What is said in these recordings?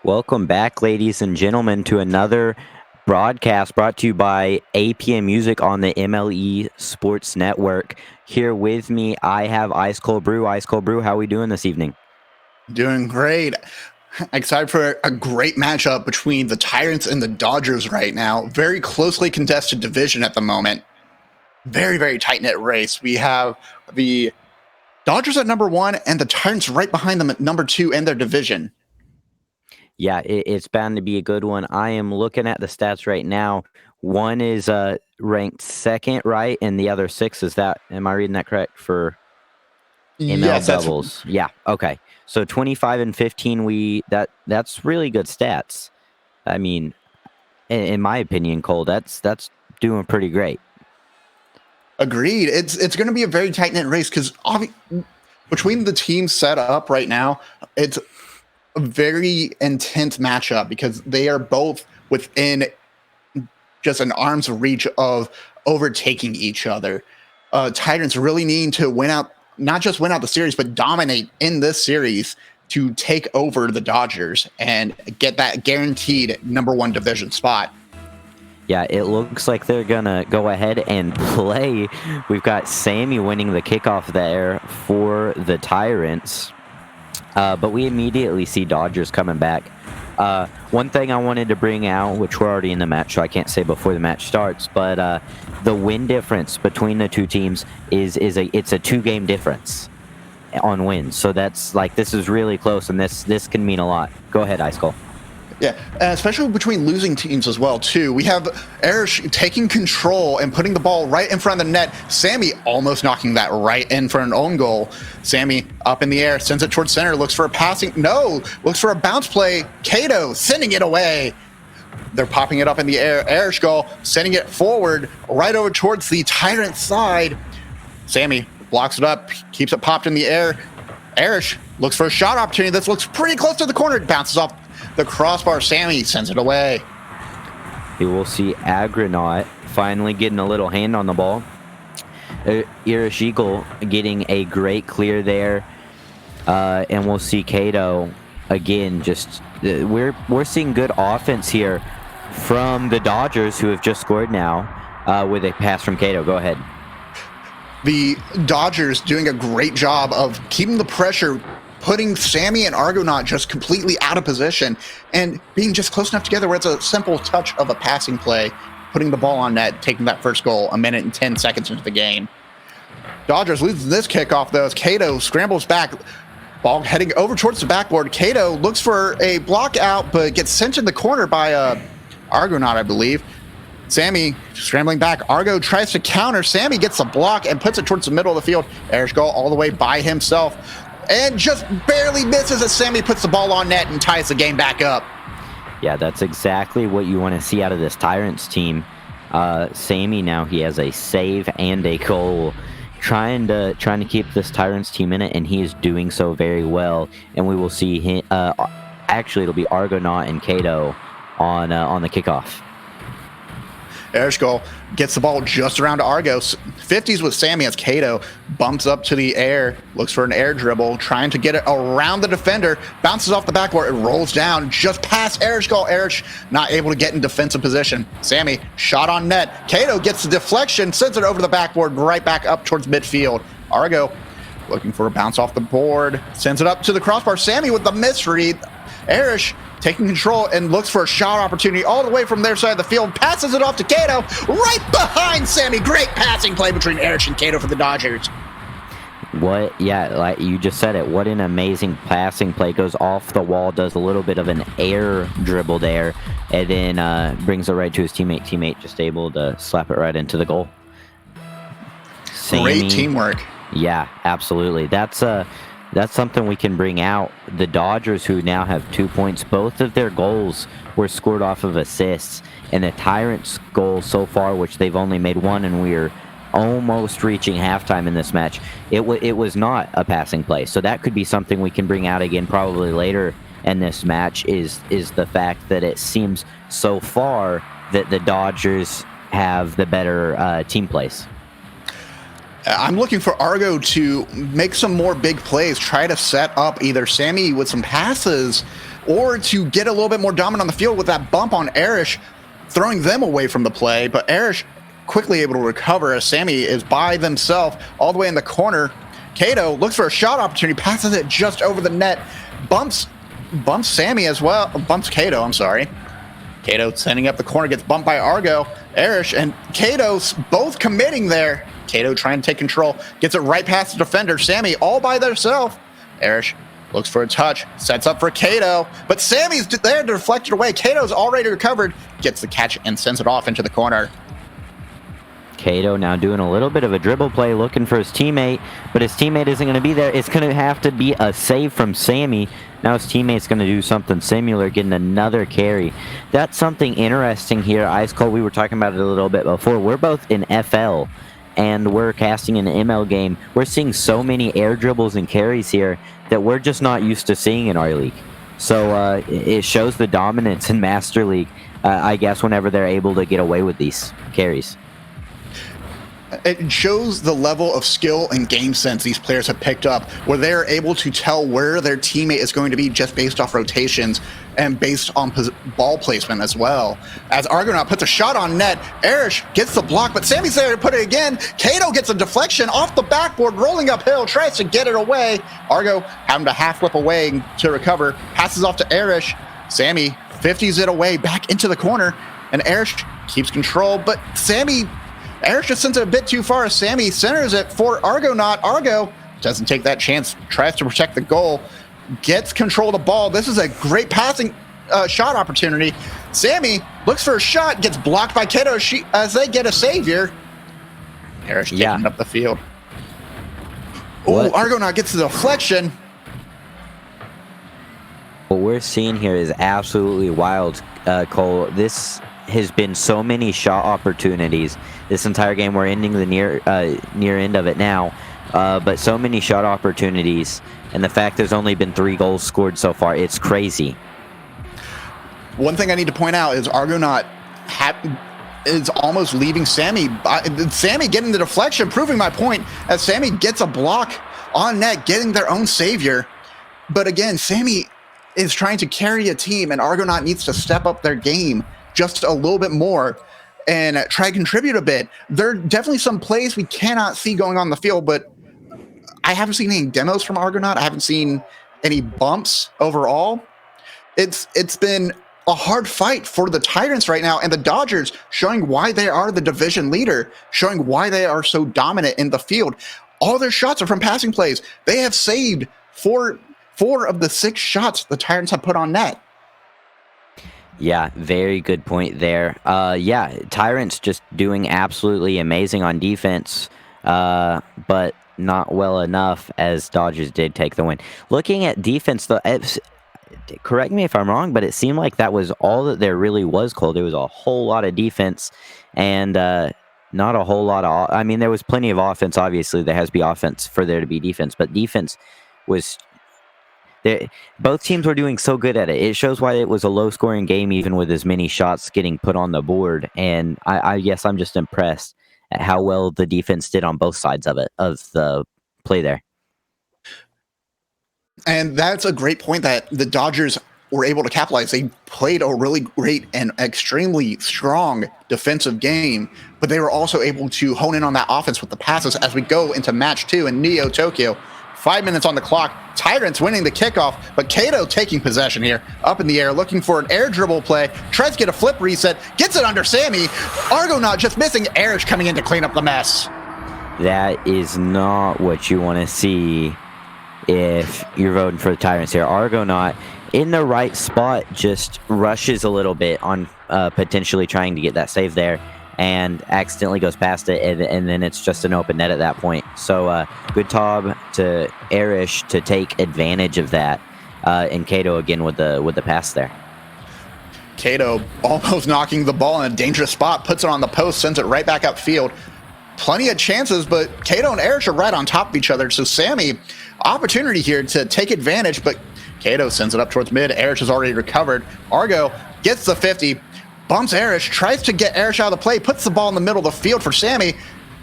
Welcome back, ladies and gentlemen, to another broadcast brought to you by APM Music on the MLE Sports Network. Here with me, I have Ice Cold Brew. Ice Cold Brew, how are we doing this evening? Doing great. Excited for a great matchup between the Tyrants and the Dodgers right now. Very closely contested division at the moment. Very, very tight-knit race. We have the Dodgers at number 1 and the Tyrants right behind them at number 2 in their division. Yeah, it's bound to be a good one. I am looking at the stats right now. One is ranked second, right? And the other 6 is that. Am I reading that correct for ML Yes, doubles? Yeah, okay. So 25 and 15, that's really good stats. I mean, in my opinion, Cole, that's doing pretty great. agreed. It's going to be a very tight-knit race because between the teams set up right now, it's a very intense matchup because they are both within just an arm's reach of overtaking each other. Titans really need to win out, not just win out the series, but dominate in this series to take over the Dodgers and get that guaranteed number 1 division spot. Yeah, it looks like they're going to go ahead and play. We've got Sammy winning the kickoff there for the Tyrants. But we immediately see Dodgers coming back. One thing I wanted to bring out, which we're already in the match, so I can't say before the match starts, but the win difference between the two teams it's a 2-game difference on wins. So that's like, this is really close, and this can mean a lot. Go ahead, Ice Cold. Yeah, especially between losing teams as well, too. We have Erish taking control and putting the ball right in front of the net. Sammy almost knocking that right in for an own goal. Sammy up in the air, sends it towards center, looks for a passing. No, looks for a bounce play. Kato sending it away. They're popping it up in the air. Erish goal, sending it forward right over towards the Tyrant side. Sammy blocks it up, keeps it popped in the air. Erish looks for a shot opportunity. This looks pretty close to the corner. It bounces off the crossbar. Sammy sends it away. You will see Agronaut finally getting a little hand on the ball. Irish Eagle getting a great clear there. And we'll see Kato again. Just we're seeing good offense here from the Dodgers, who have just scored now with a pass from Kato. Go ahead. The Dodgers doing a great job of keeping the pressure, putting Sammy and Argonaut just completely out of position and being just close enough together where it's a simple touch of a passing play, putting the ball on net, taking that first goal 1 minute and 10 seconds into the game. Dodgers losing this kickoff, though, as Kato scrambles back. Ball heading over towards the backboard. Kato looks for a block out, but gets sent in the corner by Argonaut, I believe. Sammy scrambling back. Argo tries to counter. Sammy gets the block and puts it towards the middle of the field. Erish goal all the way by himself and just barely misses as Sammy puts the ball on net and ties the game back up. Yeah, that's exactly what you want to see out of this Tyrants team. Sammy now, he has a save and a goal, trying to keep this Tyrants team in it, and he is doing so very well. And we will see him. Actually, it'll be Argonaut and Kato on the kickoff. Erish goal gets the ball just around Argos. 50s with Sammy as Kato bumps up to the air, looks for an air dribble, trying to get it around the defender, bounces off the backboard, it rolls down just past Erish goal. Erish not able to get in defensive position. Sammy shot on net. Kato gets the deflection, sends it over the backboard, right back up towards midfield. Argo looking for a bounce off the board, sends it up to the crossbar. Sammy with the misread. Erish taking control and looks for a shot opportunity all the way from their side of the field, passes it off to Kato, right behind Sammy. Great passing play between Erish and Kato for the Dodgers. What? Yeah, like you just said it. What an amazing passing play. Goes off the wall, does a little bit of an air dribble there, and then brings it right to his teammate. Teammate just able to slap it right into the goal. Great teamwork. Yeah, absolutely. That's something we can bring out. The Dodgers, who now have 2 points, both of their goals were scored off of assists. And the Tyrants' goal so far, which they've only made one, and we're almost reaching halftime in this match, it was not a passing play. So that could be something we can bring out again probably later in this match, is the fact that it seems so far that the Dodgers have the better team plays. I'm looking for Argo to make some more big plays, try to set up either Sammy with some passes or to get a little bit more dominant on the field with that bump on Erish, throwing them away from the play. But Erish quickly able to recover as Sammy is by themselves all the way in the corner. Kato looks for a shot opportunity, passes it just over the net, bumps Sammy as well, bumps Kato, I'm sorry. Kato sending up the corner, gets bumped by Argo. Erish and Kato's both committing there. Kato trying to take control, gets it right past the defender. Sammy all by themselves. Erish looks for a touch, sets up for Kato, but Sammy's there to deflect it away. Kato's already recovered, gets the catch and sends it off into the corner. Kato now doing a little bit of a dribble play, looking for his teammate, but his teammate isn't going to be there. It's going to have to be a save from Sammy. Now his teammate's going to do something similar, getting another carry. That's something interesting here. Ice Cold, we were talking about it a little bit before. We're both in FL, and we're casting an ML game. We're seeing so many air dribbles and carries here that we're just not used to seeing in our league. So it shows the dominance in Master League, I guess, whenever they're able to get away with these carries. It shows the level of skill and game sense these players have picked up, where they're able to tell where their teammate is going to be just based off rotations and based on ball placement as well. As Argonaut puts a shot on net, Erish gets the block, but Sammy's there to put it again. Kato gets a deflection off the backboard, rolling uphill, tries to get it away. Argo having to half flip away to recover, passes off to Erish. Sammy 50s it away back into the corner, and Erish keeps control, but Erish just sends it a bit too far as Sammy centers it for Argonaut. Argo doesn't take that chance, tries to protect the goal, gets control of the ball. This is a great passing shot opportunity. Sammy looks for a shot, gets blocked by Kato as they get a save here. Erish taking up the field. Oh, Argonaut gets the deflection. What we're seeing here is absolutely wild, Cole. This has been so many shot opportunities this entire game. We're ending the near end of it now, but so many shot opportunities, and the fact there's only been 3 goals scored so far, it's crazy. One thing I need to point out is Argonaut is almost leaving Sammy. Sammy getting the deflection, proving my point, as Sammy gets a block on net, getting their own savior. But again, Sammy is trying to carry a team, and Argonaut needs to step up their game just a little bit more and try to contribute a bit. There are definitely some plays we cannot see going on the field, but I haven't seen any demos from Argonaut. I haven't seen any bumps overall. It's been a hard fight for the Tyrants right now, and the Dodgers showing why they are the division leader, showing why they are so dominant in the field. All their shots are from passing plays. They have saved four of the 6 shots the Tyrants have put on net. Yeah, very good point there. Tyrants just doing absolutely amazing on defense, but not well enough, as Dodgers did take the win. Looking at defense, though, correct me if I'm wrong, but it seemed like that was all that there really was, Cole. There was a whole lot of defense and not a whole lot of... I mean, there was plenty of offense. Obviously, there has to be offense for there to be defense, but defense was... Both teams were doing so good at it. It shows why it was a low-scoring game, even with as many shots getting put on the board. And I guess I'm just impressed at how well the defense did on both sides of the play there. And that's a great point that the Dodgers were able to capitalize. They played a really great and extremely strong defensive game, but they were also able to hone in on that offense with the passes as we go into match 2 in Neo Tokyo. 5 minutes on the clock. Tyrants winning the kickoff, but Kato taking possession here, up in the air, looking for an air dribble play, tries to get a flip reset, gets it under Sammy. Argonaut just missing. Erish coming in to clean up the mess. That is not what you want to see if you're voting for the Tyrants here. Argonaut in the right spot just rushes a little bit on potentially trying to get that save there, and accidentally goes past it, and then it's just an open net at that point. So good job to Erish to take advantage of that, and Kato again with the pass there. Kato almost knocking the ball in a dangerous spot, puts it on the post, sends it right back upfield. Plenty of chances, but Kato and Erish are right on top of each other. So Sammy, opportunity here to take advantage, but Kato sends it up towards mid. Erish has already recovered. Argo gets the 50, bumps Erish, tries to get Erish out of the play, puts the ball in the middle of the field for Sammy.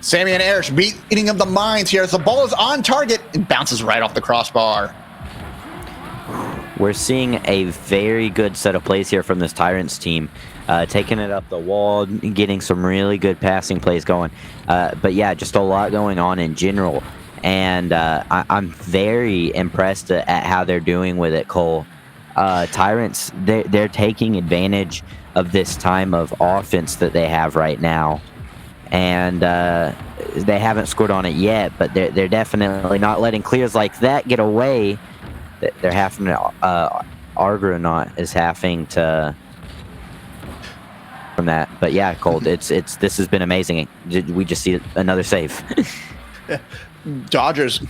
Sammy and Erish beating of the minds here as the ball is on target and bounces right off the crossbar. we're seeing a very good set of plays here from this Tyrants team. Taking it up the wall, getting some really good passing plays going. But yeah, just a lot going on in general. And I'm very impressed at how they're doing with it, Cole. Tyrants, they're taking advantage of this time of offense that they have right now. And they haven't scored on it yet, but they're definitely not letting clears like that get away. They're having to, Argonaut is having to from that. But yeah, Colt, this has been amazing. We just see another save. Dodgers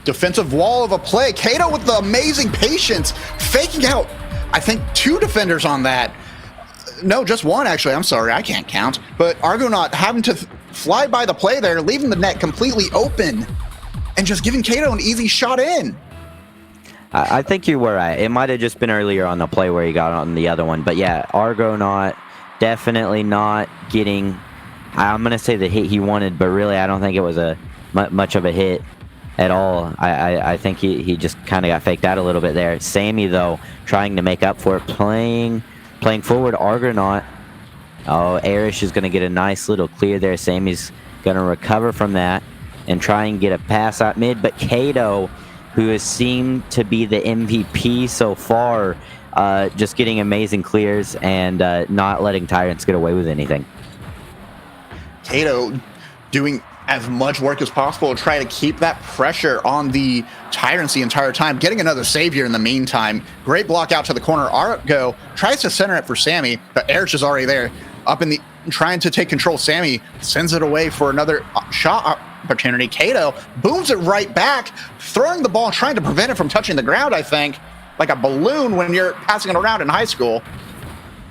defensive wall of a play. Kato with the amazing patience, faking out, I think, 2 defenders on that. No, just 1, actually. I'm sorry, I can't count. But Argonaut having to fly by the play there, leaving the net completely open, and just giving Kato an easy shot in. I think you were right. It might have just been earlier on the play where he got on the other one. But yeah, Argonaut definitely not getting, I'm going to say the hit he wanted, but really I don't think it was a much of a hit at all. I think he just kind of got faked out a little bit there. Sammy, though, trying to make up for it, playing forward. Argonaut. Oh, Arish is going to get a nice little clear there. Sammy's going to recover from that and try and get a pass out mid. But Kato, who has seemed to be the MVP so far, just getting amazing clears and not letting Tyrants get away with anything. Kato doing as much work as possible to try to keep that pressure on the Tyrants the entire time, getting another save here in the meantime. Great block out to the corner. Argo tries to center it for Sammy, but Erich is already there, up in the, trying to take control. Sammy sends it away for another shot opportunity. Kato booms it right back, throwing the ball, trying to prevent it from touching the ground, I think, like a balloon when you're passing it around in high school.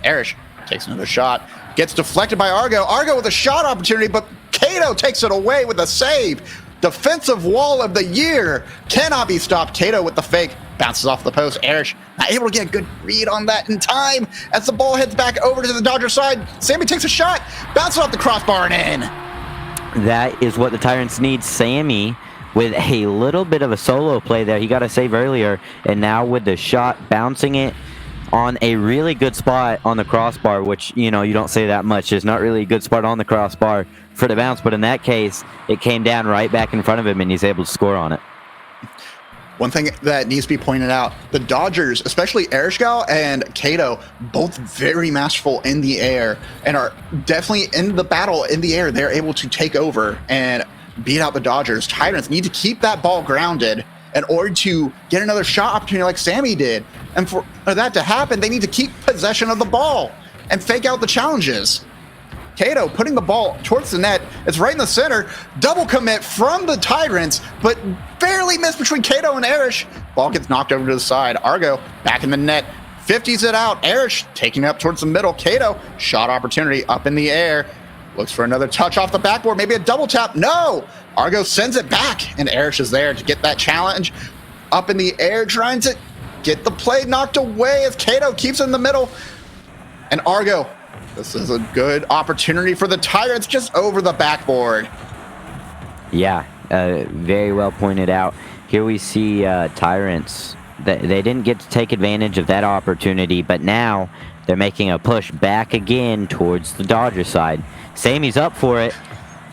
Erich takes another shot, gets deflected by Argo. Argo with a shot opportunity, but Kato takes it away with a save. Defensive wall of the year cannot be stopped. Kato with the fake, bounces off the post. Erich not able to get a good read on that in time as the ball heads back over to the Dodger side. Sammy takes a shot, bounces off the crossbar and in. That is what the Tyrants need. Sammy with a little bit of a solo play there. He got a save earlier, and now with the shot, bouncing it on a really good spot on the crossbar, which, you know, you don't say that much. There's not really a good spot on the crossbar for the bounce, but in that case, it came down right back in front of him, and he's able to score on it. One thing that needs to be pointed out, the Dodgers, especially Erishgal and Kato, both very masterful in the air and are definitely in the battle in the air. They're able to take over and beat out the Dodgers. Tyrants need to keep that ball grounded in order to get another shot opportunity like Sammy did. And for that to happen, they need to keep possession of the ball and fake out the challenges. Kato putting the ball towards the net. It's right in the center. Double commit from the Tyrants, but barely missed between Kato and Erich. Ball gets knocked over to the side. Argo back in the net. 50s it out. Erich taking it up towards the middle. Kato, shot opportunity up in the air. Looks for another touch off the backboard. Maybe a double tap. No! Argo sends it back, and Erich is there to get that challenge. Up in the air, trying to get the play knocked away as Kato keeps it in the middle. And Argo, this is a good opportunity for the Tyrants just over the backboard. Yeah, very well pointed out. Here we see Tyrants. They didn't get to take advantage of that opportunity, but now they're making a push back again towards the Dodger side. Sammy's up for it,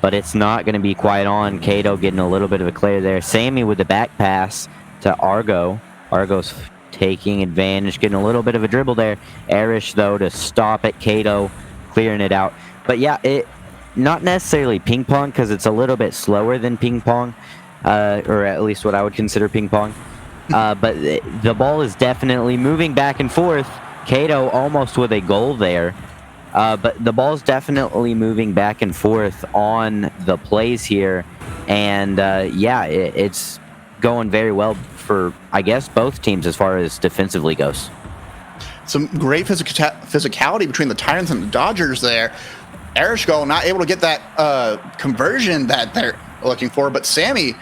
but it's not going to be quite on. Kato getting a little bit of a clear there. Sammy with the back pass to Argo. Argo's taking advantage, getting a little bit of a dribble there. Erich, though, to stop it. Kato clearing it out. But yeah, it not necessarily ping pong because it's a little bit slower than ping pong, or at least what I would consider ping pong. But the ball is definitely moving back and forth. Kato almost with a goal there. But the ball's definitely moving back and forth on the plays here. And yeah, it's going very well for, I guess, both teams as far as defensively goes. Some great physicality between the Tyrants and the Dodgers there. Erishgal not able to get that conversion that they're looking for, but Sammy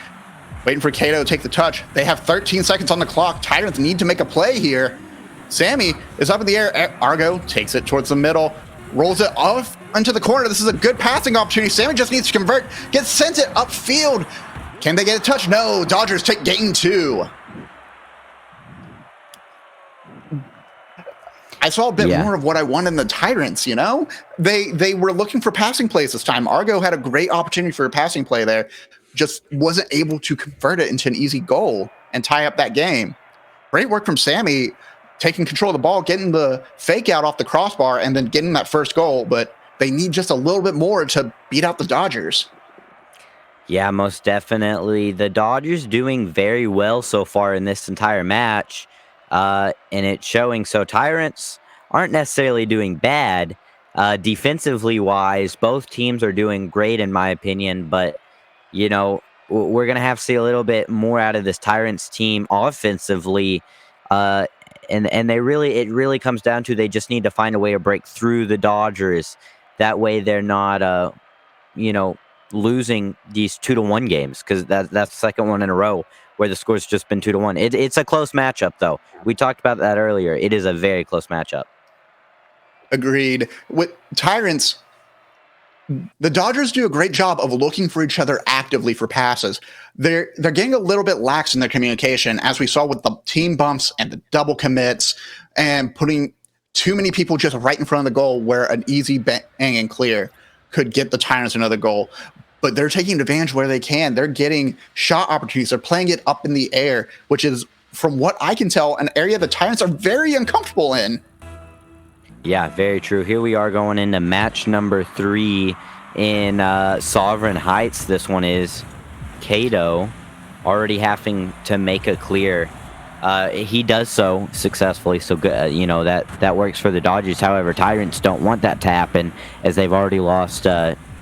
waiting for Kato to take the touch. They have 13 seconds on the clock. Tyrants need to make a play here. Sammy is up in the air. Argo takes it towards the middle, rolls it off into the corner. This is a good passing opportunity. Sammy just needs to convert, gets sent it upfield. Can they get a touch? No. Dodgers take game 2. I saw a bit Yeah. more of what I wanted in the Tyrants, you know? They were looking for passing plays this time. Argo had a great opportunity for a passing play there, just wasn't able to convert it into an easy goal and tie up that game. Great work from Sammy, taking control of the ball, getting the fake out off the crossbar, and then getting that first goal, but they need just a little bit more to beat out the Dodgers. Yeah, most definitely. The Dodgers doing very well so far in this entire match, and it's showing. So Tyrants aren't necessarily doing bad. Defensively wise, both teams are doing great in my opinion, but you know, we're going to have to see a little bit more out of this Tyrants team offensively. Uh, and it really comes down to they just need to find a way to break through the Dodgers. That way they're not, you know, losing these 2-1 games, because that's the second one in a row where the score's just been 2-1. It's a close matchup, though. We talked about that earlier. It is a very close matchup. Agreed. With Tyrants, the Dodgers do a great job of looking for each other actively for passes. They're getting a little bit lax in their communication, as we saw with the team bumps and the double commits and putting too many people just right in front of the goal, where an easy bang and clear could get the Tyrants another goal. But they're taking advantage where they can. They're getting shot opportunities. They're playing it up in the air, which is, from what I can tell, an area the Tyrants are very uncomfortable in. Yeah, very true. Here we are going into match number 3 in Sovereign Heights. This one is Kato already having to make a clear. He does so successfully, so good. You know, that works for the Dodgers. However, Tyrants don't want that to happen, as they've already lost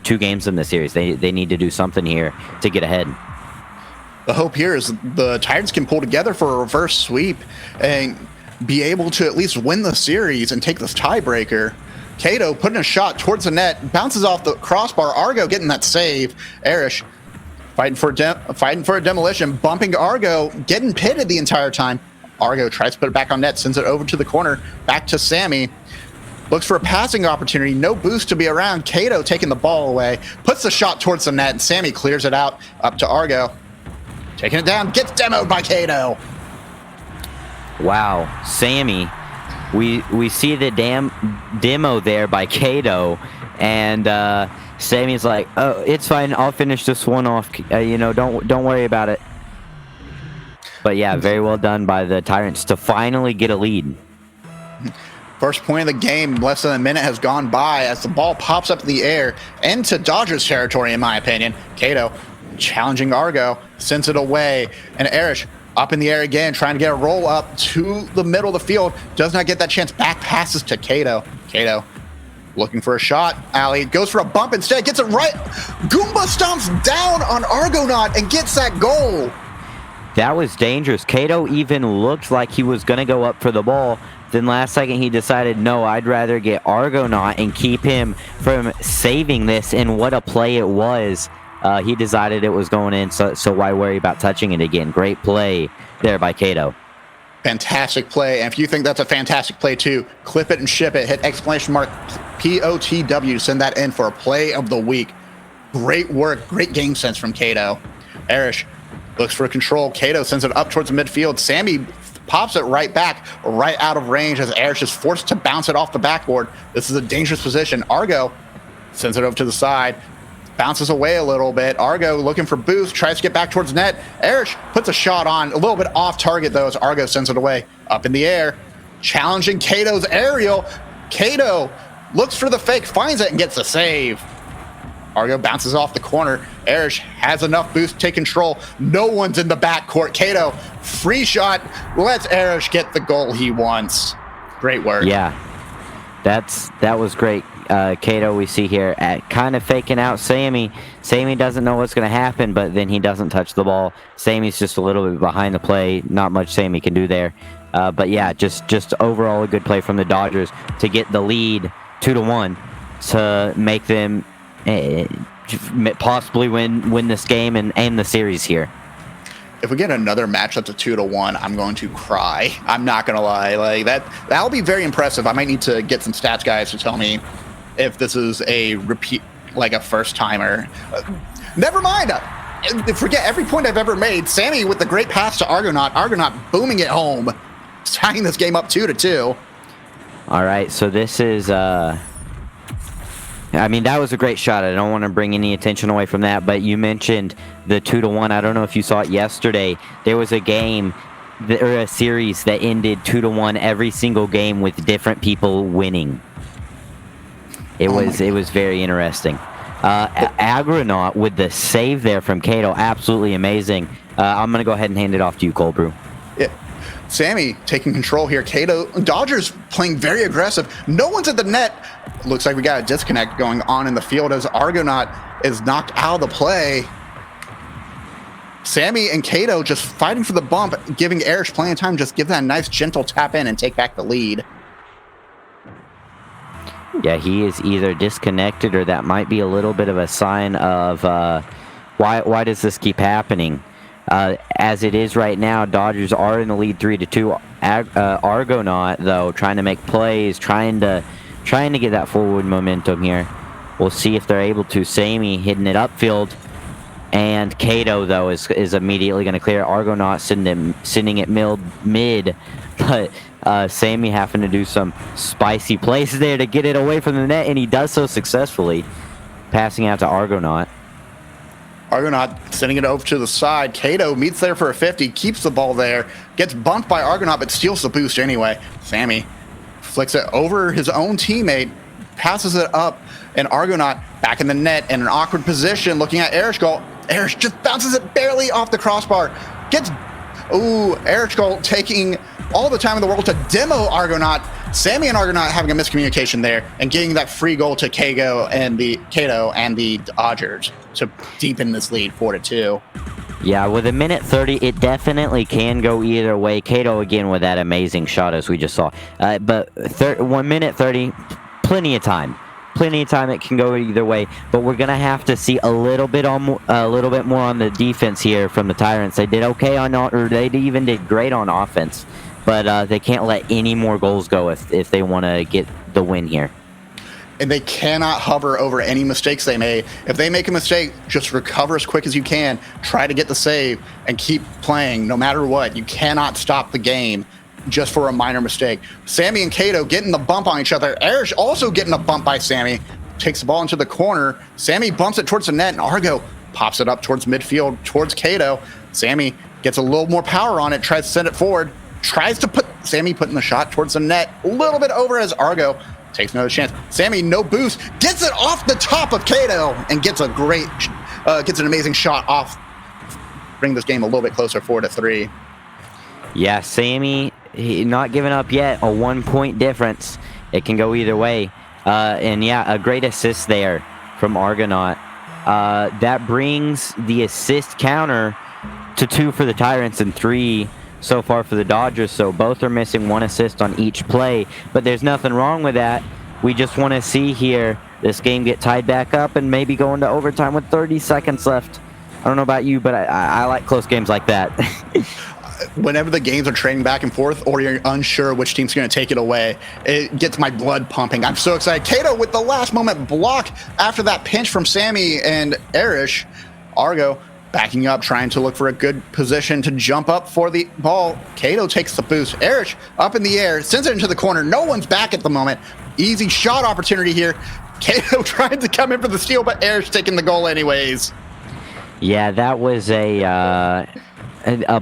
2 games in the series. They need to do something here to get ahead. The hope here is the Tyrants can pull together for a reverse sweep and be able to at least win the series and take this tiebreaker. Kato putting a shot towards the net, bounces off the crossbar. Argo getting that save. Arish fighting for a demolition, bumping Argo, getting pitted the entire time. Argo tries to put it back on net, sends it over to the corner, back to Sammy. Looks for a passing opportunity, no boost to be around. Kato taking the ball away, puts the shot towards the net, and Sammy clears it out, up to Argo. Taking it down, gets demoed by Kato. Wow, Sammy, we see the demo there by Kato, and Sammy's like, "Oh, it's fine. I'll finish this one off. You know, don't worry about it." But yeah, very well done by the Tyrants to finally get a lead. First point of the game, less than a minute has gone by as the ball pops up in the air into Dodgers territory, in my opinion. Kato challenging Argo, sends it away, and Arish up in the air again, trying to get a roll up to the middle of the field. Does not get that chance. Back passes to Kato. Kato looking for a shot. Ali goes for a bump instead. Gets it right. Goomba stomps down on Argonaut and gets that goal. That was dangerous. Kato even looked like he was going to go up for the ball. Then last second he decided, no, I'd rather get Argonaut and keep him from saving this. And what a play it was. He decided it was going in, so why worry about touching it again? Great play there by Kato. Fantastic play. And if you think that's a fantastic play too, clip it and ship it. Hit exclamation mark POTW. Send that in for a play of the week. Great work. Great game sense from Kato. Arish looks for control. Kato sends it up towards the midfield. Sammy pops it right back, right out of range, as Arish is forced to bounce it off the backboard. This is a dangerous position. Argo sends it over to the side. Bounces away a little bit. Argo looking for boost, tries to get back towards net. Arish puts a shot on, a little bit off target though, as Argo sends it away. Up in the air, challenging Kato's aerial. Kato looks for the fake, finds it, and gets a save. Argo bounces off the corner. Arish has enough boost to take control. No one's in the backcourt. Kato, free shot, lets Arish get the goal he wants. Great work. Yeah, that was great. Kato, we see here, kind of faking out Sammy. Sammy doesn't know what's going to happen, but then he doesn't touch the ball. Sammy's just a little bit behind the play. Not much Sammy can do there. But yeah, just overall a good play from the Dodgers to get the lead 2-1 to make them possibly win this game and end the series here. If we get another match that's a 2-1, I'm going to cry. I'm not going to lie. Like that'll be very impressive. I might need to get some stats guys to tell me if this is a repeat, like a first timer. Never mind. Forget every point I've ever made. Sammy with the great pass to Argonaut. Argonaut booming it home, tying this game up 2-2. All right, so this is, I mean, that was a great shot. I don't want to bring any attention away from that, but you mentioned the 2-1. I don't know if you saw it yesterday. There was a game, or a series that ended 2-1 every single game with different people winning. It was very interesting. Agronaut with the save there from Kato, absolutely amazing. I'm going to go ahead and hand it off to you, Cold Brew. Yeah. Sammy taking control here. Kato, Dodgers playing very aggressive. No one's at the net. Looks like we got a disconnect going on in the field as Argonaut is knocked out of the play. Sammy and Kato just fighting for the bump, giving Erish plenty of time. Just give that a nice gentle tap in and take back the lead. Yeah, he is either disconnected or that might be a little bit of a sign of why does this keep happening? As it is right now, Dodgers are in the lead 3-2. Argonaut, though, trying to make plays, trying to get that forward momentum here. We'll see if they're able to. Sammy hitting it upfield. And Kato, though, is immediately going to clear. Argonaut sending it mid. But Sammy having to do some spicy plays there to get it away from the net, and he does so successfully. Passing out to Argonaut. Argonaut sending it over to the side. Kato meets there for a 50, keeps the ball there, gets bumped by Argonaut, but steals the boost anyway. Sammy flicks it over his own teammate, passes it up, and Argonaut back in the net in an awkward position, looking at Erishgol. Erish just bounces it barely off the crossbar. Erishgol taking all the time in the world to demo Argonaut. Sammy and Argonaut having a miscommunication there and getting that free goal to Kato and the Dodgers to deepen this lead 4-2. Yeah, with a minute 30, it definitely can go either way. Kato again with that amazing shot as we just saw. But 1 minute 30, plenty of time. Plenty of time. It can go either way. But we're gonna have to see a little bit more on the defense here from the Tyrants. They did okay they even did great on offense. But they can't let any more goals go if they want to get the win here. And they cannot hover over any mistakes they made. If they make a mistake, just recover as quick as you can, try to get the save, and keep playing no matter what. You cannot stop the game just for a minor mistake. Sammy and Kato getting the bump on each other. Erish also getting a bump by Sammy. Takes the ball into the corner. Sammy bumps it towards the net, and Argo pops it up towards midfield, towards Kato. Sammy gets a little more power on it, tries to send it forward. Tries to Sammy putting the shot towards the net, a little bit over as Argo takes another chance. Sammy, no boost, gets it off the top of Kato and gets an amazing shot off. Bring this game a little bit closer, 4-3. Yeah, Sammy, not giving up yet. A 1-point difference. It can go either way. And yeah, a great assist there from Argonaut. That brings the assist counter to 2 for the Tyrants and 3 so far for the Dodgers, so both are missing 1 assist on each play, but there's nothing wrong with that. We just want to see here this game get tied back up and maybe go into overtime with 30 seconds left. I don't know about you, but I like close games like that. Whenever the games are trading back and forth or you're unsure which team's going to take it away, it gets my blood pumping. I'm so excited. Kato with the last moment block after that pinch from Sammy and Erish. Argo backing up, trying to look for a good position to jump up for the ball. Kato takes the boost. Erish up in the air, sends it into the corner. No one's back at the moment. Easy shot opportunity here. Kato trying to come in for the steal, but Erish taking the goal anyways. Yeah, that was a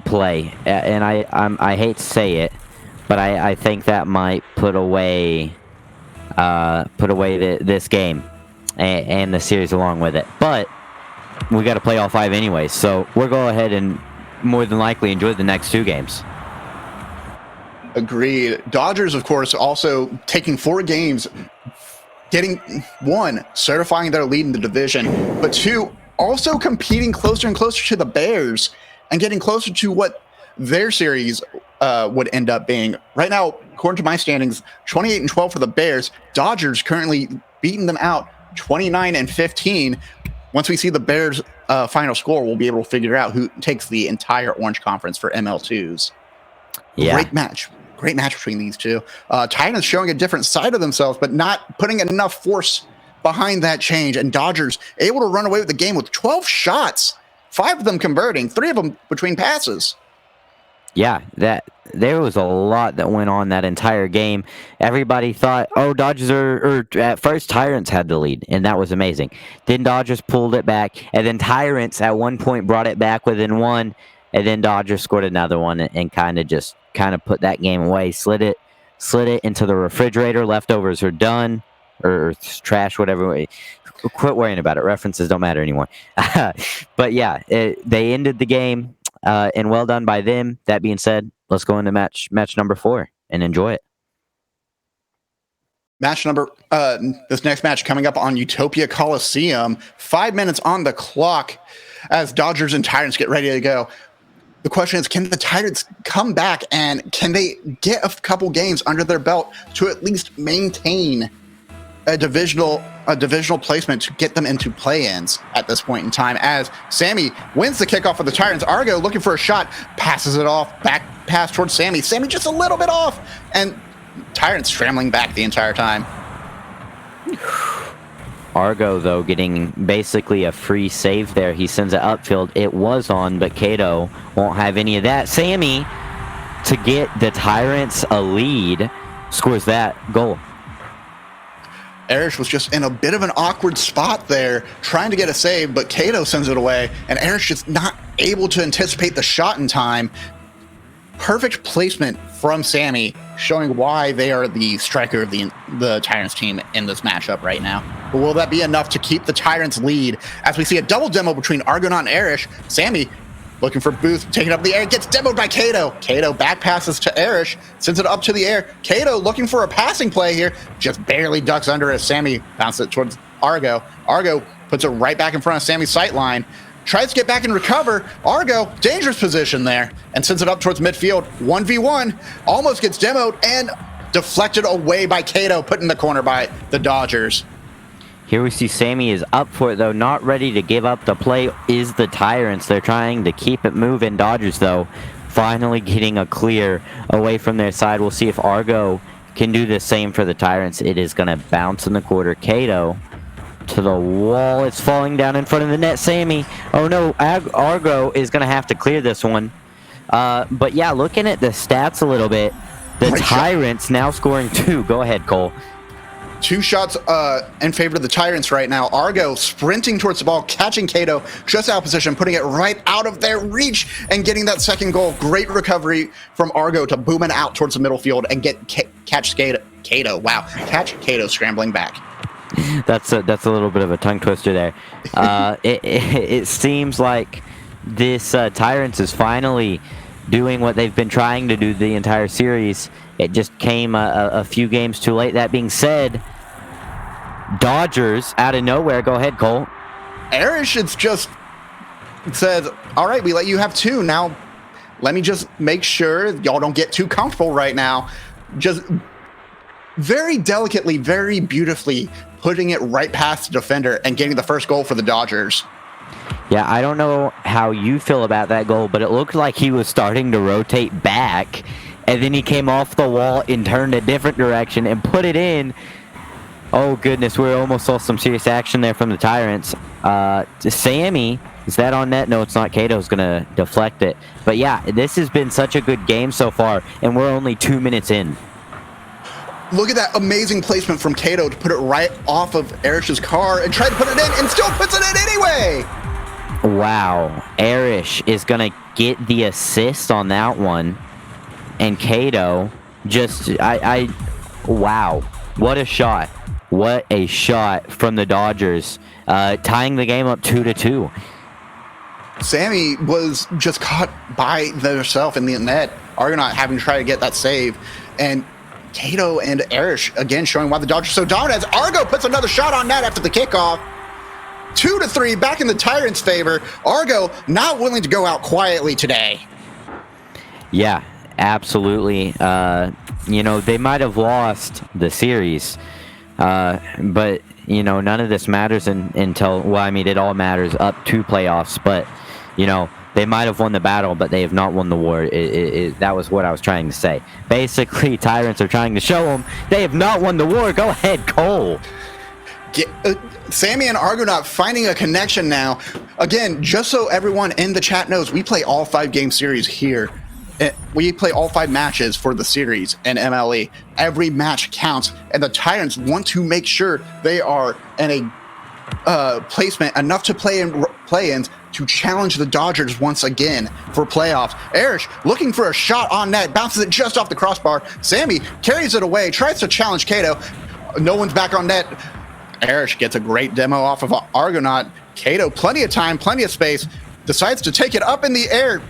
play, and I hate to say it, but I think that might put away this game and the series along with it. But we got to play all 5 anyways, so we'll go ahead and more than likely enjoy the next 2 games. Agreed. Dodgers, of course, also taking 4 games, getting 1, certifying their lead in the division, but 2, also competing closer and closer to the Bears and getting closer to what their series would end up being. Right now, according to my standings, 28-12 for the Bears. Dodgers currently beating them out 29-15. Once we see the Bears' final score, we'll be able to figure out who takes the entire Orange Conference for ML2s. Yeah. Great match between these two. Titans showing a different side of themselves, but not putting enough force behind that change. And Dodgers able to run away with the game with 12 shots, 5 of them converting, 3 of them between passes. Yeah, there was a lot that went on that entire game. Everybody thought, oh, Dodgers or at first Tyrants had the lead, and that was amazing. Then Dodgers pulled it back, and then Tyrants at one point brought it back within one, and then Dodgers scored another one and kind of put that game away, slid it into the refrigerator. Leftovers are done, or trash, whatever. Quit worrying about it. References don't matter anymore. But yeah, they ended the game. And well done by them. That being said, let's go into match number 4 and enjoy it. This next match coming up on Utopia Coliseum. 5 minutes on the clock as Dodgers and Tyrants get ready to go. The question is, can the Tyrants come back and can they get a couple games under their belt to at least maintain a divisional placement to get them into play-ins at this point in time, as Sammy wins the kickoff for the Tyrants. Argo looking for a shot, passes it off, back pass towards Sammy. Sammy just a little bit off, and Tyrants scrambling back the entire time. Argo, though, getting basically a free save there. He sends it upfield. It was on, but Kato won't have any of that. Sammy, to get the Tyrants a lead, scores that goal. Erish was just in a bit of an awkward spot there, trying to get a save, but Kato sends it away, and Erish just not able to anticipate the shot in time. Perfect placement from Sammy, showing why they are the striker of the Tyrants team in this matchup right now. But will that be enough to keep the Tyrants lead? As we see a double demo between Argonaut and Erish, Sammy looking for Booth, taking up the air, gets demoed by Kato. Kato back passes to Erish, sends it up to the air. Kato looking for a passing play here, just barely ducks under as Sammy bounces it towards Argo. Argo puts it right back in front of Sammy's sight line, tries to get back and recover. Argo, dangerous position there, and sends it up towards midfield. 1v1, almost gets demoed and deflected away by Kato, put in the corner by the Dodgers. Here we see Sammy is up for it, though, not ready to give up the play is the Tyrants. They're trying to keep it moving. Dodgers, though, finally getting a clear away from their side. We'll see if Argo can do the same for the Tyrants. It is going to bounce in the quarter. Kato to the wall. It's falling down in front of the net. Sammy. Oh, no. Argo is going to have to clear this one. But, yeah, looking at the stats a little bit, the Tyrants now scoring 2. Go ahead, Cole. 2 shots in favor of the Tyrants right now. Argo sprinting towards the ball, catching Kato just out of position, putting it right out of their reach and getting that second goal. Great recovery from Argo to boom it out towards the middle field and catch Kato. Wow, catch Kato scrambling back. That's a little bit of a tongue twister there. It seems like this Tyrants is finally doing what they've been trying to do the entire series. It just came a few games too late. That being said, Dodgers out of nowhere. Go ahead, Cole. Erish, it's just says, all right, we let you have 2. Now, let me just make sure y'all don't get too comfortable right now. Just very delicately, very beautifully putting it right past the defender and getting the first goal for the Dodgers. Yeah, I don't know how you feel about that goal, but it looked like he was starting to rotate back, and then he came off the wall and turned a different direction and put it in. Oh, goodness, we almost saw some serious action there from the Tyrants. Sammy, is that on net? No, it's not. Kato's going to deflect it. But, yeah, this has been such a good game so far, and we're only 2 minutes in. Look at that amazing placement from Kato to put it right off of Erish's car and try to put it in and still puts it in anyway. Wow. Erish is going to get the assist on that one. And Kato just, wow. What a shot. What a shot from the Dodgers. Tying the game up 2-2. Sammy was just caught by herself in the net. Argonaut having to try to get that save. And Kato and Erish, again, showing why the Dodgers are so dominant. As Argo puts another shot on net after the kickoff. 2-3, back in the Tyrants' favor. Argo not willing to go out quietly today. Yeah, absolutely. They might have lost the series, but, none of this matters until, well, I mean, it all matters up to playoffs, but, they might have won the battle, but they have not won the war. That was what I was trying to say. Basically, Tyrants are trying to show them they have not won the war. Go ahead, Cole. Sammy and Argonaut finding a connection now. Again, just so everyone in the chat knows, we play all 5-game series here We play all 5 matches for the series in MLE. Every match counts, and the Tyrants want to make sure they are in a placement enough to play-ins to challenge the Dodgers once again for playoffs. Arish looking for a shot on net, bounces it just off the crossbar. Sammy carries it away, tries to challenge Kato. No one's back on net. Arish gets a great demo off of Argonaut. Kato, plenty of time, plenty of space, decides to take it up in the air.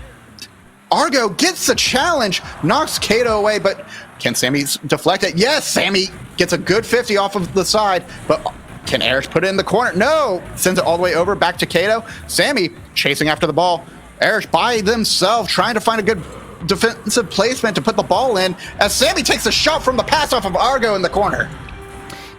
Argo gets the challenge, knocks Kato away, but can Sammy deflect it? Yes, Sammy gets a good 50 off of the side, but can Arish put it in the corner? No! Sends it all the way over, back to Kato. Sammy chasing after the ball. Arish by themselves, trying to find a good defensive placement to put the ball in, as Sammy takes a shot from the pass off of Argo in the corner.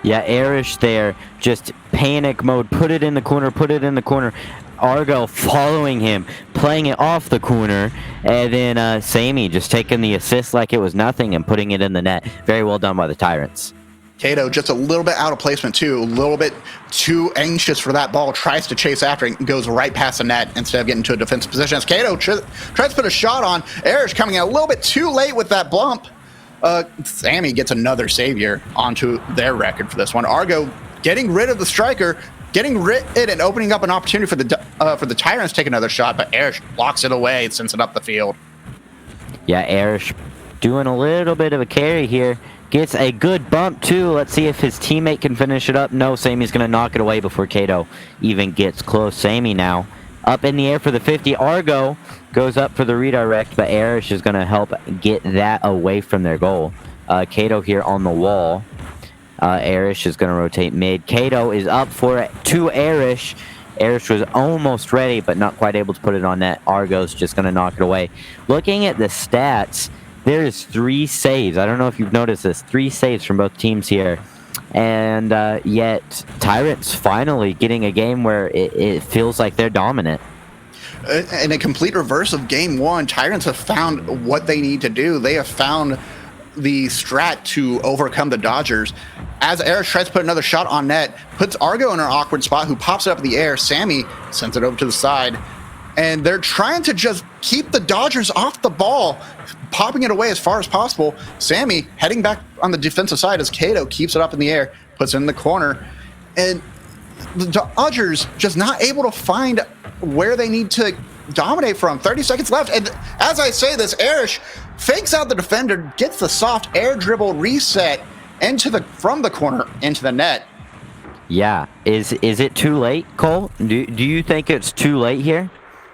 Yeah, Arish there, just panic mode, put it in the corner, put it in the corner. Argo following him, playing it off the corner, and then Sammy just taking the assist like it was nothing and putting it in the net. Very well done by the Tyrants. Kato just a little bit out of placement too, a little bit too anxious for that ball, tries to chase after it and goes right past the net instead of getting to a defensive position. As Kato tries to put a shot on, Arish coming in a little bit too late with that bump. Sammy gets another savior onto their record for this one. Argo getting rid of the striker, getting rid and opening up an opportunity for the Tyrants to take another shot, but Arish blocks it away and sends it up the field. Yeah, Arish doing a little bit of a carry here. Gets a good bump, too. Let's see if his teammate can finish it up. No, Sammy's going to knock it away before Kato even gets close. Sammy now up in the air for the 50. Argo goes up for the redirect, but Arish is going to help get that away from their goal. Kato here on the wall. Arish is going to rotate mid. Kato is up for it to Arish. Arish was almost ready, but not quite able to put it on net. Argo's just going to knock it away. Looking at the stats, there is 3 saves. I don't know if you've noticed this. 3 saves from both teams here. And yet, Tyrants finally getting a game where it feels like they're dominant. In a complete reverse of game 1, Tyrants have found what they need to do. They have found the strat to overcome the Dodgers. As Arish tries to put another shot on net, puts Argo in an awkward spot, who pops it up in the air. Sammy sends it over to the side. And they're trying to just keep the Dodgers off the ball, popping it away as far as possible. Sammy heading back on the defensive side as Kato keeps it up in the air, puts it in the corner. And the Dodgers just not able to find where they need to dominate from. 30 seconds left. And as I say this, Arish fakes out the defender, gets the soft air dribble reset from the corner into the net. Yeah. Is it too late, Cole? Do you think it's too late here?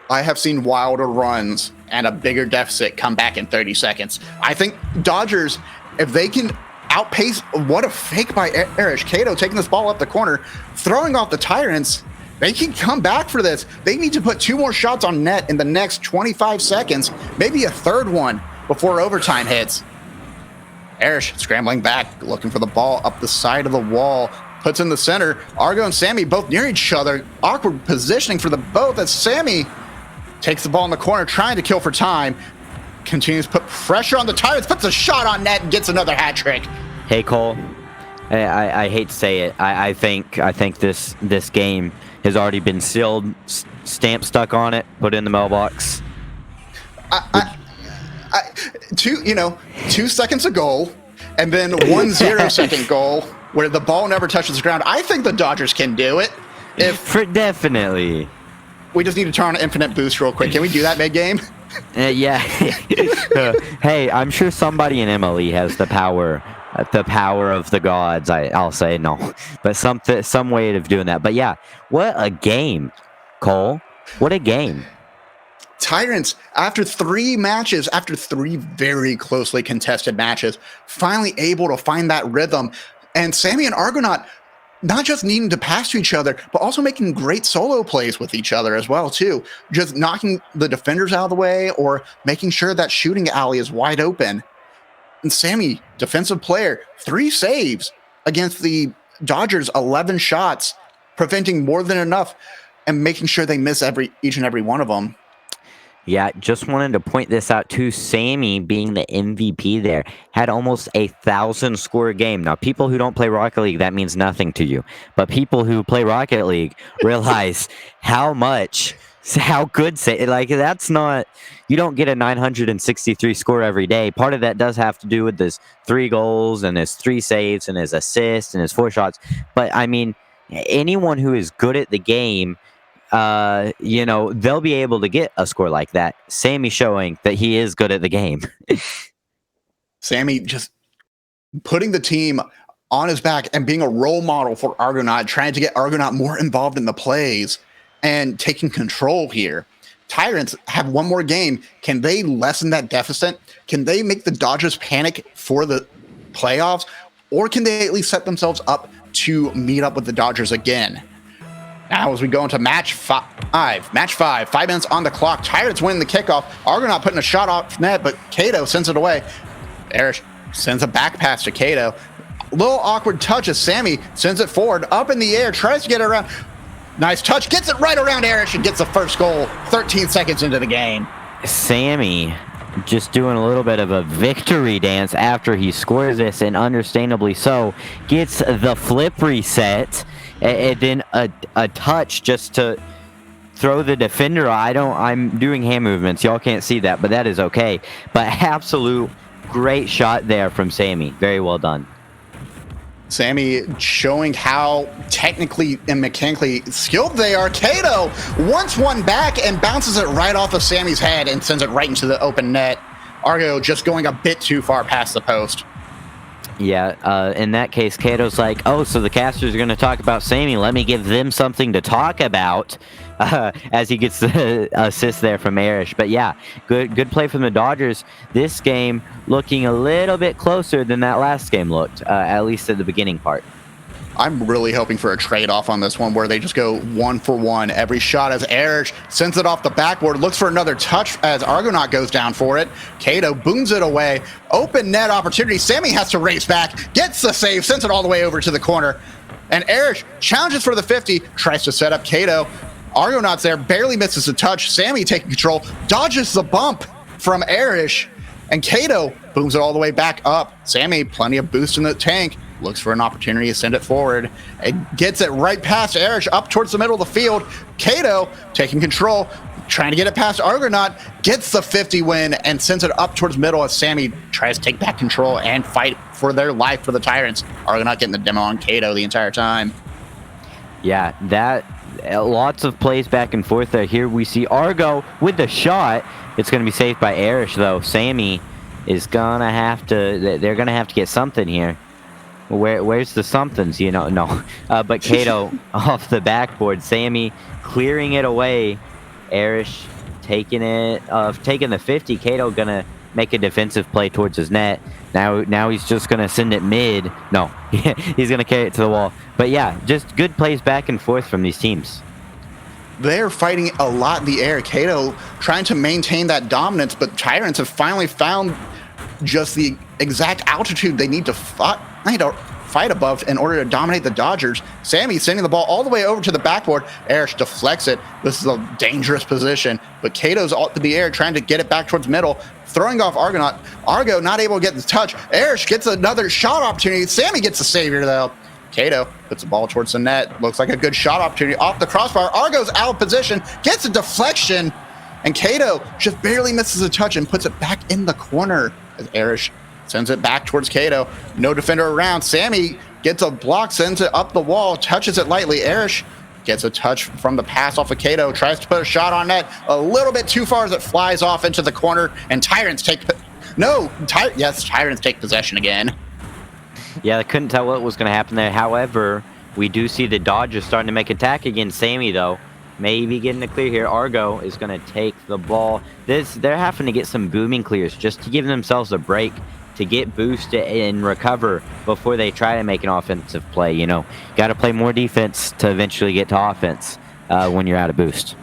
I have seen wilder runs and a bigger deficit come back in 30 seconds. I think Dodgers, if they can outpace, what a fake by Arish. Kato taking this ball up the corner, throwing off the Tyrants, they can come back for this. They need to put 2 more shots on net in the next 25 seconds, maybe a third one before overtime hits. Arish scrambling back, looking for the ball up the side of the wall, puts in the center. Argo and Sammy both near each other. Awkward positioning for the both as Sammy takes the ball in the corner, trying to kill for time. Continues to put pressure on the Tyrants, puts a shot on net, and gets another hat trick. Hey, Cole. I hate to say it. I think this game has already been sealed, stamp stuck on it, put in the mailbox. 2 seconds a goal, and then 1 0-second goal where the ball never touches the ground. I think the Dodgers can do it. Definitely. We just need to turn on Infinite Boost real quick. Can we do that mid-game? Yeah. Hey, I'm sure somebody in MLE has the power of the gods. I'll say no, but some way of doing that. But yeah, what a game, Cole. What a game. Tyrants, after 3 matches, after 3 very closely contested matches, finally able to find that rhythm. And Sammy and Argonaut not just needing to pass to each other, but also making great solo plays with each other as well, too. Just knocking the defenders out of the way or making sure that shooting alley is wide open. And Sammy, defensive player, 3 saves against the Dodgers, 11 shots, preventing more than enough and making sure they miss each and every one of them. Yeah, just wanted to point this out too. Sammy, being the MVP there, had almost 1,000 score game. Now, people who don't play Rocket League, that means nothing to you. But people who play Rocket League realize how much How good say like that's not you don't get a 963 score every day. Part of that does have to do with his 3 goals and his 3 saves and his assists and his 4 shots. But I mean, anyone who is good at the game, they'll be able to get a score like that. Sammy showing that he is good at the game. Sammy just putting the team on his back and being a role model for Argonaut, trying to get Argonaut more involved in the plays and taking control here. Tyrants have one more game. Can they lessen that deficit? Can they make the Dodgers panic for the playoffs? Or can they at least set themselves up to meet up with the Dodgers again? Now, as we go into match 5, 5 minutes on the clock. Tyrants winning the kickoff. Argonaut putting a shot off net, but Cato sends it away. Erish sends a back pass to Cato. Little awkward touch as Sammy sends it forward, up in the air, tries to get it around. Nice touch, gets it right around Erish and gets the first goal 13 seconds into the game. Sammy just doing a little bit of a victory dance after he scores this, and understandably so, gets the flip reset, and then a touch just to throw the defender. I'm doing hand movements. Y'all can't see that, but that is okay. But absolute great shot there from Sammy. Very well done. Sammy showing how technically and mechanically skilled they are. Cato wants one back and bounces it right off of Sammy's head and sends it right into the open net. Argo just going a bit too far past the post. Yeah, in that case, Cato's like, oh, so the casters are going to talk about Sammy. Let me give them something to talk about, as he gets the assist there from Erish. But yeah, good play from the Dodgers. This game looking a little bit closer than that last game looked, at least at the beginning part. I'm really hoping for a trade-off on this one where they just go 1-for-1 every shot as Erish sends it off the backboard, looks for another touch as Argonaut goes down for it. Cato booms it away. Open net opportunity. Sammy has to race back, gets the save, sends it all the way over to the corner. And Erish challenges for the 50, tries to set up Cato. Argonaut's there, barely misses a touch. Sammy taking control, dodges the bump from Erish. And Cato booms it all the way back up. Sammy, plenty of boost in the tank. Looks for an opportunity to send it forward. It gets it right past Erish, up towards the middle of the field. Cato taking control, trying to get it past Argonaut, gets the 50 win and sends it up towards middle as Sammy tries to take back control and fight for their life for the Tyrants. Argonaut getting the demo on Cato the entire time. Yeah, that lots of plays back and forth there. Here we see Argo with the shot. It's going to be saved by Erish, though. Sammy is going to have to, they're going to have to get something here. Where's the somethings, No. But Cato off the backboard. Sammy clearing it away. Erish taking the 50. Cato going to make a defensive play towards his net. Now he's just going to send it mid. No, he's going to carry it to the wall. But yeah, just good plays back and forth from these teams. They're fighting a lot in the air. Cato trying to maintain that dominance, but Tyrants have finally found just the exact altitude they need to fight above in order to dominate the Dodgers. Sammy sending the ball all the way over to the backboard. Erish deflects it. This is a dangerous position, but Cato's up in the air trying to get it back towards middle, throwing off Argonaut. Argo not able to get the touch. Erish gets another shot opportunity. Sammy gets the savior though. Cato puts the ball towards the net. Looks like a good shot opportunity off the crossbar. Argo's out of position, gets a deflection, and Cato just barely misses a touch and puts it back in the corner as Erish sends it back towards Cato. No defender around. Sammy gets a block, sends it up the wall, touches it lightly. Erish gets a touch from the pass off of Cato, tries to put a shot on net a little bit too far as it flies off into the corner, and Tyrants take possession again. Yeah, I couldn't tell what was going to happen there. However, we do see the Dodgers starting to make attack against Sammy, though. Maybe getting a clear here. Argo is going to take the ball. They're having to get some booming clears just to give themselves a break to get boosted and recover before they try to make an offensive play. Got to play more defense to eventually get to offense when you're out of boost.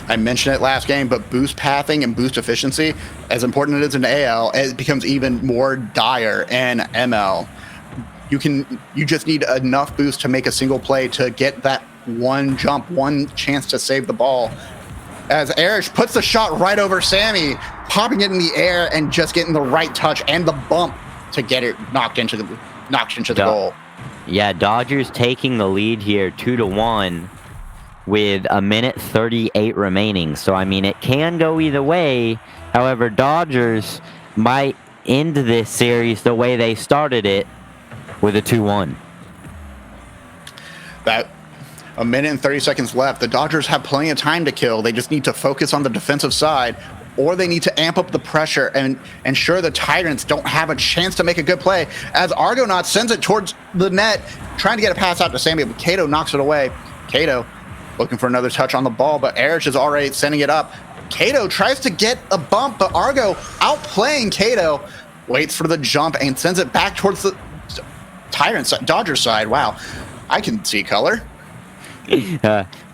I mentioned it last game, but boost pathing and boost efficiency, as important as it is in AL, it becomes even more dire in ML. You just need enough boost to make a single play to get that one jump, one chance to save the ball. As Erish puts the shot right over Sammy, popping it in the air and just getting the right touch and the bump to get it knocked into the goal. Yeah, Dodgers taking the lead here 2-1. with a minute 38 remaining. So, I mean, it can go either way. However, Dodgers might end this series the way they started it with a 2-1. That a minute and 30 seconds left. The Dodgers have plenty of time to kill. They just need to focus on the defensive side, or they need to amp up the pressure and ensure the Tyrants don't have a chance to make a good play. As Argonaut sends it towards the net, trying to get a pass out to Sammy, but Cato knocks it away. Cato looking for another touch on the ball, but Erish is already sending it up. Cato tries to get a bump, but Argo outplaying Cato, waits for the jump and sends it back towards the Tyrants Dodgers side. Wow, I can see color.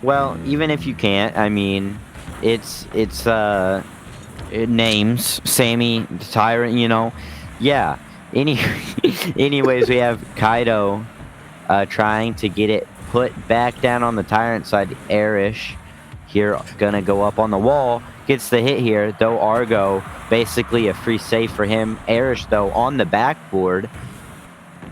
Well, even if you can't, I mean, it's names, Sammy, the Tyrant, you know. Yeah. Anyways, we have Kaido trying to get it put back down on the Tyrant side. Erish here gonna go up on the wall. Gets the hit here, though Argo basically a free save for him. Erish, though, on the backboard.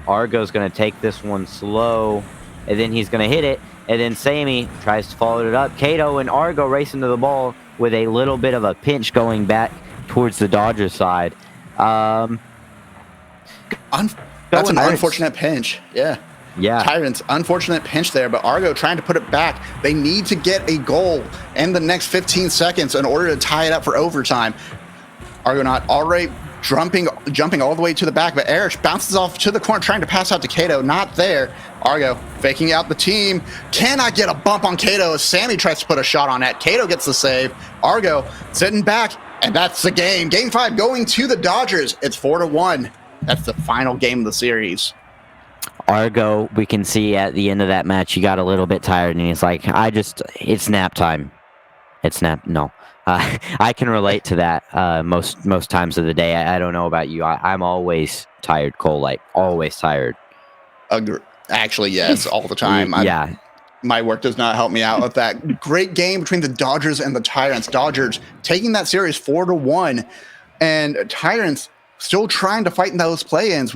Argo's gonna take this one slow, and then he's gonna hit it. And then Sammy tries to follow it up. Cato and Argo racing to the ball with a little bit of a pinch going back towards the Dodgers side. That's an unfortunate pinch. Yeah. Tyrants, unfortunate pinch there, but Argo trying to put it back. They need to get a goal in the next 15 seconds in order to tie it up for overtime. Argonaut already jumping all the way to the back, but Erish bounces off to the corner, trying to pass out to Cato. Not there. Argo faking out the team. Cannot get a bump on Cato as Sammy tries to put a shot on net. Cato gets the save. Argo sitting back, and that's the game. Game 5 going to the Dodgers. It's 4-1. That's the final game of the series. Argo, we can see at the end of that match, he got a little bit tired, and he's like, it's nap time. No. I can relate to that most times of the day. I don't know about you. I'm always tired, Cole. Like, always tired. Actually, yes, all the time. Yeah. My work does not help me out with that. Great game between the Dodgers and the Tyrants. Dodgers taking that series 4-1, and Tyrants still trying to fight in those play-ins.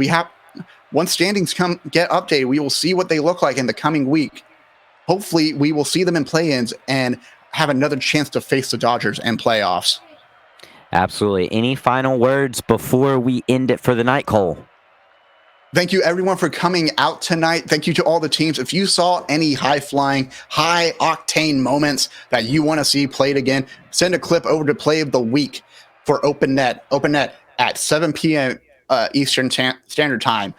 Once standings get updated, we will see what they look like in the coming week. Hopefully, we will see them in play-ins and have another chance to face the Dodgers in playoffs. Absolutely. Any final words before we end it for the night, Cole? Thank you, everyone, for coming out tonight. Thank you to all the teams. If you saw any high-flying, high-octane moments that you want to see played again, send a clip over to Play of the Week for OpenNet at 7 p.m. Eastern Standard Time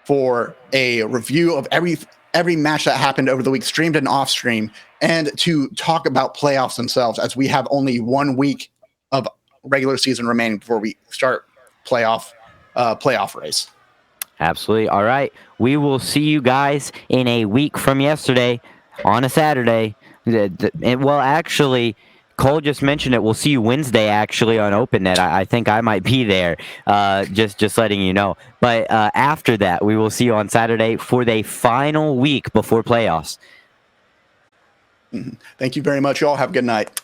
for a review of every match that happened over the week, streamed and off-stream, and to talk about playoffs themselves, as we have only 1 week of regular season remaining before we start playoff race. Absolutely. All right. We will see you guys in a week from yesterday on a Saturday. Well, actually, Cole just mentioned it. We'll see you Wednesday, actually, on OpenNet. I think I might be there, just letting you know. But after that, we will see you on Saturday for the final week before playoffs. Thank you very much, y'all. Have a good night.